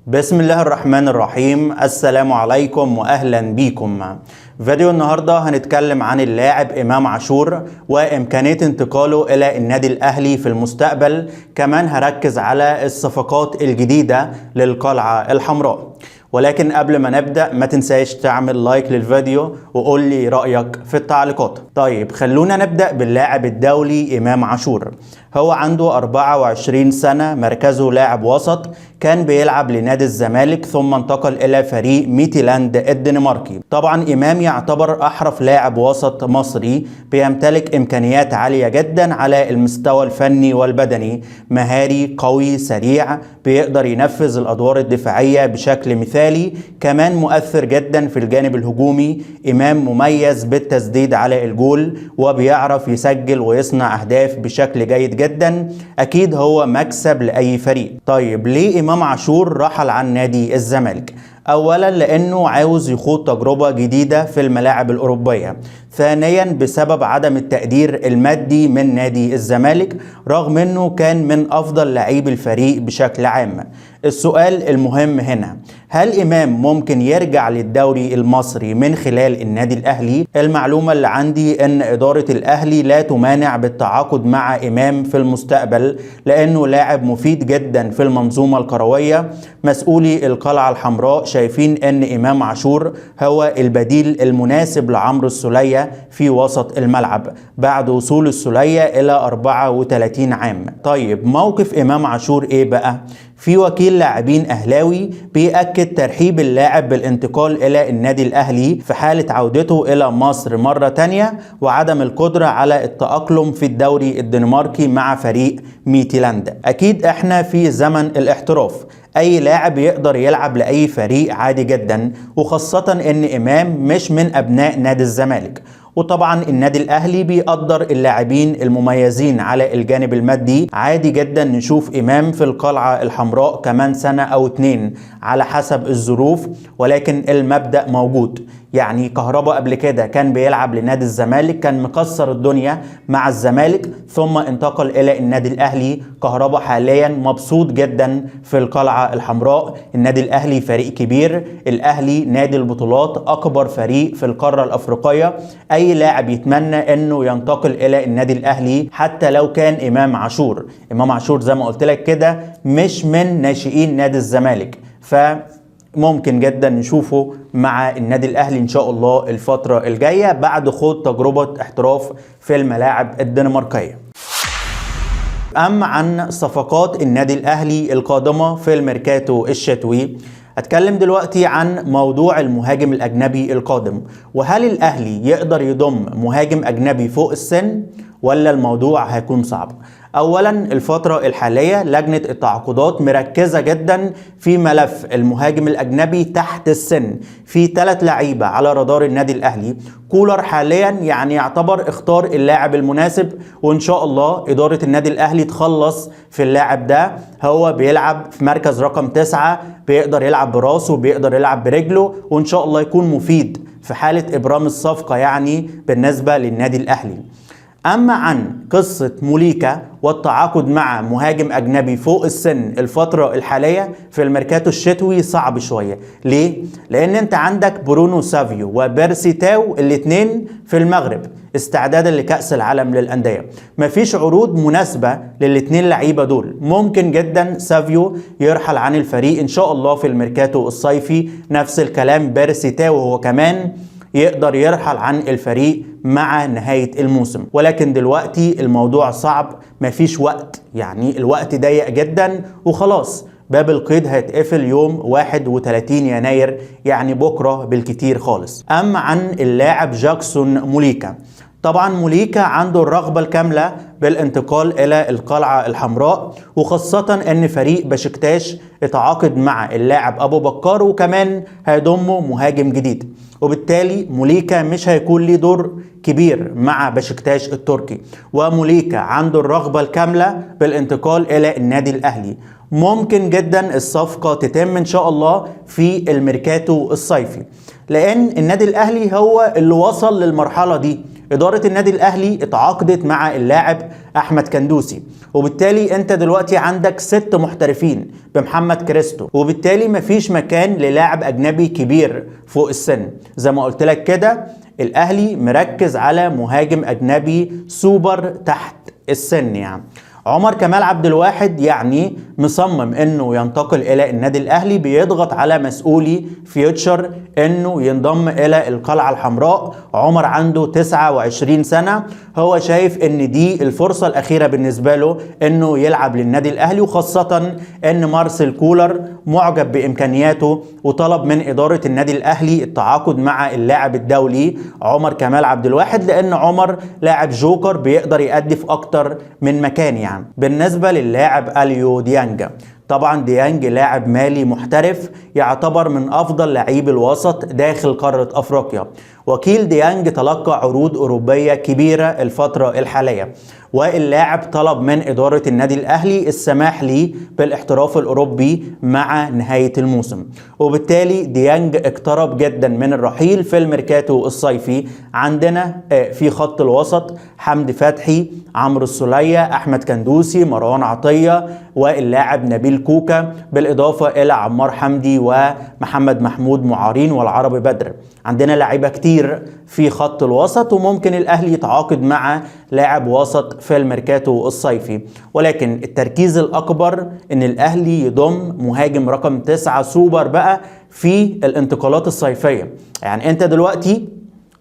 بسم الله الرحمن الرحيم. السلام عليكم واهلا بيكم. فيديو النهارده هنتكلم عن اللاعب امام عاشور وامكانيه انتقاله الى النادي الاهلي في المستقبل. كمان هركز على الصفقات الجديده للقلعه الحمراء. ولكن قبل ما نبدأ ما تنساش تعمل لايك للفيديو وقول لي رأيك في التعليقات. طيب خلونا نبدأ باللاعب الدولي امام عاشور. هو عنده 24 سنة، مركزه لاعب وسط، كان بيلعب لنادي الزمالك ثم انتقل الى فريق ميتيلاند الدنماركي. طبعا امام يعتبر احرف لاعب وسط مصري، بيمتلك امكانيات عالية جدا على المستوى الفني والبدني، مهاري قوي سريع، بيقدر ينفذ الادوار الدفاعية بشكل مثالي، كمان مؤثر جدا في الجانب الهجومي. امام مميز بالتسديد على الجول وبيعرف يسجل ويصنع اهداف بشكل جيد جدا. اكيد هو مكسب لاي فريق. طيب ليه امام عاشور رحل عن نادي الزمالك؟ اولا لانه عاوز يخوض تجربة جديدة في الملاعب الاوروبية. ثانيا بسبب عدم التقدير المادي من نادي الزمالك رغم انه كان من افضل لاعبي الفريق بشكل عام. السؤال المهم هنا، هل امام ممكن يرجع للدوري المصري من خلال النادي الاهلي؟ المعلومة اللي عندي ان ادارة الاهلي لا تمانع بالتعاقد مع امام في المستقبل، لانه لاعب مفيد جدا في المنظومة الكروية. مسؤولي القلعة الحمراء شايفين ان امام عاشور هو البديل المناسب لعمرو السولية في وسط الملعب بعد وصول السولية الى 34 عام. طيب موقف امام عاشور ايه بقى؟ في وكيل لاعبين اهلاوي بيأكد ترحيب اللاعب بالانتقال الى النادي الاهلي في حالة عودته الى مصر مرة تانية وعدم القدرة على التأقلم في الدوري الدنماركي مع فريق ميتيلاند. اكيد احنا في زمن الاحتراف، اي لاعب يقدر يلعب لاي فريق عادي جدا، وخاصة ان امام مش من ابناء نادي الزمالك. وطبعا النادي الاهلي بيقدر اللاعبين المميزين على الجانب المادي. عادي جدا نشوف امام في القلعة الحمراء كمان سنة او 2 على حسب الظروف، ولكن المبدأ موجود. يعني كهربا قبل كده كان بيلعب لنادي الزمالك، كان مكسر الدنيا مع الزمالك ثم انتقل الى النادي الاهلي. كهربا حاليا مبسوط جدا في القلعة الحمراء. النادي الاهلي فريق كبير، الاهلي نادي البطولات، اكبر فريق في القارة الافريقية. اي لاعب يتمنى انه ينتقل الى النادي الاهلي حتى لو كان امام عاشور. امام عاشور زي ما قلت لك كده مش من ناشئين نادي الزمالك، فممكن جدا نشوفه مع النادي الاهلي ان شاء الله الفترة الجاية بعد خوض تجربة احتراف في الملاعب الدنماركية. اما عن صفقات النادي الاهلي القادمة في الميركاتو الشتوي، اتكلم دلوقتي عن موضوع المهاجم الاجنبي القادم، وهل الاهلي يقدر يضم مهاجم اجنبي فوق السن ولا الموضوع هيكون صعب؟ اولا الفترة الحالية لجنة التعاقدات مركزة جدا في ملف المهاجم الاجنبي تحت السن. في 3 لعيبة على رادار النادي الاهلي. كولر حاليا يعني يعتبر اختار اللاعب المناسب، وان شاء الله ادارة النادي الاهلي تخلص في اللاعب ده. هو بيلعب في مركز رقم 9، بيقدر يلعب براسه وبيقدر يلعب برجله، وان شاء الله يكون مفيد في حالة ابرام الصفقة يعني بالنسبة للنادي الاهلي. اما عن قصة موليكا والتعاقد مع مهاجم اجنبي فوق السن الفترة الحالية في الميركاتو الشتوي صعب شوية. ليه؟ لان انت عندك برونو سافيو وبيرسي تاو الاتنين في المغرب استعدادا لكأس العالم للأندية. مفيش عروض مناسبة للاتنين لعيبة دول. ممكن جدا سافيو يرحل عن الفريق ان شاء الله في الميركاتو الصيفي، نفس الكلام بيرسي تاو هو كمان يقدر يرحل عن الفريق مع نهاية الموسم. ولكن دلوقتي الموضوع صعب، مفيش وقت، يعني الوقت ضيق جدا وخلاص. باب القيد هيتقفل يوم 31 يناير، يعني بكرة بالكتير خالص. أما عن اللاعب جاكسون موليكا، طبعا موليكا عنده الرغبة الكاملة بالانتقال إلى القلعة الحمراء، وخاصة أن فريق بشكتاش اتعاقد مع اللاعب أبو بكار وكمان هيضمه مهاجم جديد، وبالتالي موليكا مش هيكون له دور كبير مع بشكتاش التركي. وموليكا عنده الرغبة الكاملة بالانتقال إلى النادي الأهلي. ممكن جدا الصفقة تتم إن شاء الله في الميركاتو الصيفي، لأن النادي الأهلي هو اللي وصل للمرحلة دي. إدارة النادي الأهلي اتعاقدت مع اللاعب أحمد كندوسي، وبالتالي أنت دلوقتي عندك 6 محترفين بمحمد كريستو، وبالتالي مفيش مكان للاعب أجنبي كبير فوق السن. زي ما قلت لك كده الأهلي مركز على مهاجم أجنبي سوبر تحت السن. يعني عمر كمال عبد الواحد يعني مصمم انه ينتقل الى النادي الاهلي، بيضغط على مسؤولي فيوتشر انه ينضم الى القلعة الحمراء. عمر عنده 29 سنة، هو شايف ان دي الفرصة الاخيرة بالنسبة له انه يلعب للنادي الاهلي، وخاصة ان مارسيل كولر معجب بامكانياته وطلب من ادارة النادي الاهلي التعاقد مع اللاعب الدولي عمر كمال عبد الواحد، لان عمر لاعب جوكر بيقدر يأدي في اكتر من مكان. يعني بالنسبة للاعب اليو ديانج، طبعا ديانج لاعب مالي محترف، يعتبر من افضل لاعبي الوسط داخل قارة افريقيا. وكيل ديانج تلقى عروض اوروبية كبيرة الفترة الحالية، واللاعب طلب من إدارة النادي الأهلي السماح ليه بالاحتراف الأوروبي مع نهاية الموسم، وبالتالي ديانج اقترب جدا من الرحيل في الميركاتو الصيفي. عندنا في خط الوسط حمدي فتحي، عمرو السولية، أحمد كندوسي، مروان عطية، واللاعب نبيل كوكا، بالإضافة إلى عمار حمدي ومحمد محمود معارين والعربي بدر. عندنا لاعيبة كتير في خط الوسط، وممكن الأهلي يتعاقد مع لاعب وسط في الميركاتو الصيفي، ولكن التركيز الأكبر إن الأهلي يضم مهاجم رقم 9 سوبر بقى في الانتقالات الصيفية. يعني أنت دلوقتي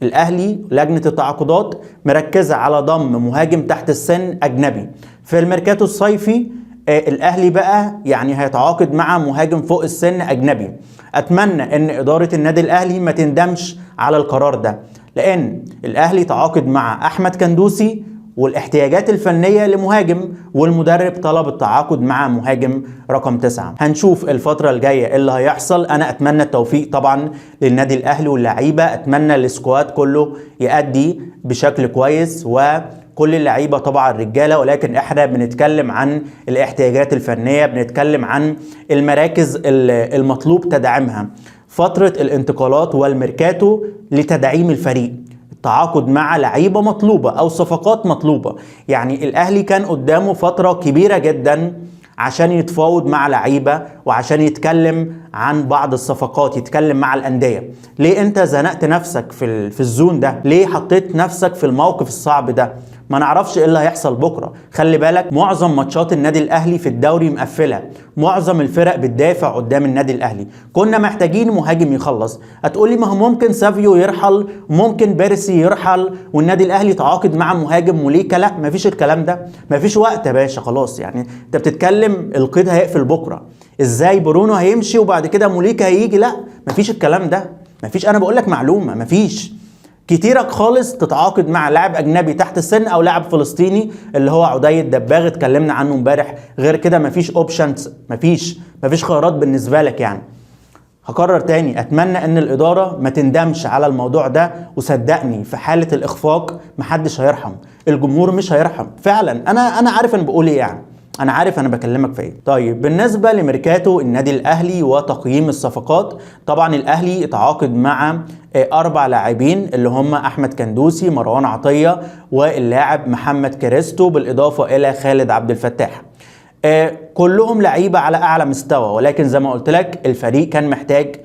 الأهلي لجنة التعاقدات مركزة على ضم مهاجم تحت السن أجنبي في الميركاتو الصيفي. الأهلي بقى يعني هيتعاقد مع مهاجم فوق السن أجنبي. أتمنى أن إدارة النادي الأهلي ما تندمش على القرار ده، لأن الأهلي تعاقد مع أحمد كندوسي والاحتياجات الفنية لمهاجم، والمدرب طلب التعاقد مع مهاجم رقم 9. هنشوف الفترة الجاية اللي هيحصل. أنا أتمنى التوفيق طبعا للنادي الأهلي واللعيبة، أتمنى السكواد كله يأدي بشكل كويس وكل اللعيبة طبعا رجالة، ولكن احنا بنتكلم عن الاحتياجات الفنية، بنتكلم عن المراكز المطلوب تدعيمها. فترة الانتقالات والميركاتو لتدعيم الفريق، التعاقد مع لعيبة مطلوبة أو صفقات مطلوبة. يعني الأهلي كان قدامه فترة كبيرة جدا عشان يتفاوض مع لعيبة وعشان يتكلم عن بعض الصفقات، يتكلم مع الأندية. ليه أنت زنقت نفسك في الزون ده؟ ليه حطيت نفسك في الموقف الصعب ده؟ ما نعرفش ايه اللي هيحصل بكره. خلي بالك معظم ماتشات النادي الاهلي في الدوري مقفله، معظم الفرق بتدافع قدام النادي الاهلي. كنا محتاجين مهاجم يخلص. هتقولي ما هو ممكن سافيو يرحل، ممكن بيرسي يرحل والنادي الاهلي يتعاقد مع مهاجم موليكا. لا، مفيش الكلام ده، مفيش وقت يا باشا، خلاص. يعني انت بتتكلم القيد هيقفل بكره، ازاي برونو هيمشي وبعد كده موليكا هيجي؟ لا، مفيش الكلام ده، مفيش. انا بقول لك معلومه، مفيش. كتيرك خالص تتعاقد مع لاعب اجنبي تحت السن او لاعب فلسطيني اللي هو عدي الدباغ، اتكلمنا عنه امبارح. غير كده مفيش اوبشنز، مفيش خيارات بالنسبه لك. يعني هكرر تاني، اتمنى ان الاداره ما تندمش على الموضوع ده، وصدقني في حاله الاخفاق محدش هيرحم، الجمهور مش هيرحم فعلا. انا عارف انا بقول ايه، يعني انا عارف انا بكلمك في ايه. طيب بالنسبه لميركاتو النادي الاهلي وتقييم الصفقات، طبعا الاهلي اتعاقد مع 4 لاعبين اللي هم احمد كندوسي، مروان عطيه، واللاعب محمد كريستو، بالاضافه الى خالد عبد الفتاح. كلهم لعيبه على اعلى مستوى، ولكن زي ما قلت لك الفريق كان محتاج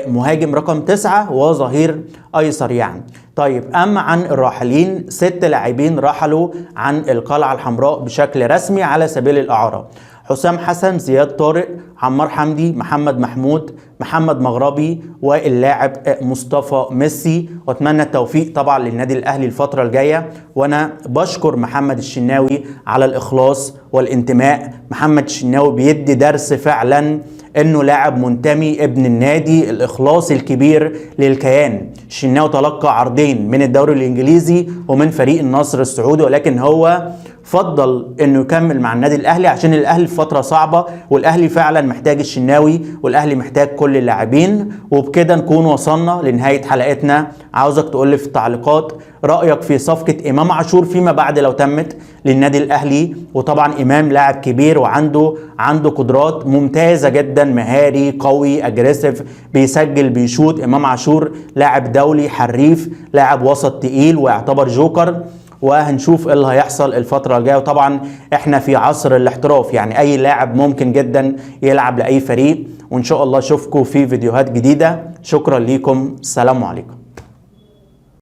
مهاجم رقم 9 وظهير ايسر. يعني طيب، اما عن الراحلين 6 لاعبين رحلوا عن القلعة الحمراء بشكل رسمي على سبيل الاعارة: حسام حسن، زياد طارق، عمار حمدي، محمد محمود، محمد مغربي، واللاعب مصطفى ميسي. واتمنى التوفيق طبعا للنادي الاهلي الفترة الجاية، وانا بشكر محمد الشناوي على الاخلاص والانتماء. محمد الشناوي بيدي درس فعلا انه لاعب منتمي ابن النادي، الاخلاص الكبير للكيان. الشناوي تلقى عرضين من الدوري الانجليزي ومن فريق النصر السعودي، ولكن هو فضل انه يكمل مع النادي الاهلي عشان الاهلي في فتره صعبه، والاهلي فعلا محتاج الشناوي، والاهلي محتاج كل اللاعبين. وبكده نكون وصلنا لنهايه حلقتنا. عاوزك تقول لي في التعليقات رايك في صفقه امام عاشور فيما بعد لو تمت للنادي الاهلي. وطبعا امام لاعب كبير وعنده قدرات ممتازه جدا، مهاري قوي اجريسيف، بيسجل بيشوط. امام عاشور لاعب دولي حريف، لاعب وسط تقيل ويعتبر جوكر. وهنشوف ايه اللي هيحصل الفترة الجاية. وطبعا احنا في عصر الاحتراف، يعني اي لاعب ممكن جدا يلعب لأي فريق. وان شاء الله اشوفكم في فيديوهات جديدة. شكرا ليكم، السلام عليكم.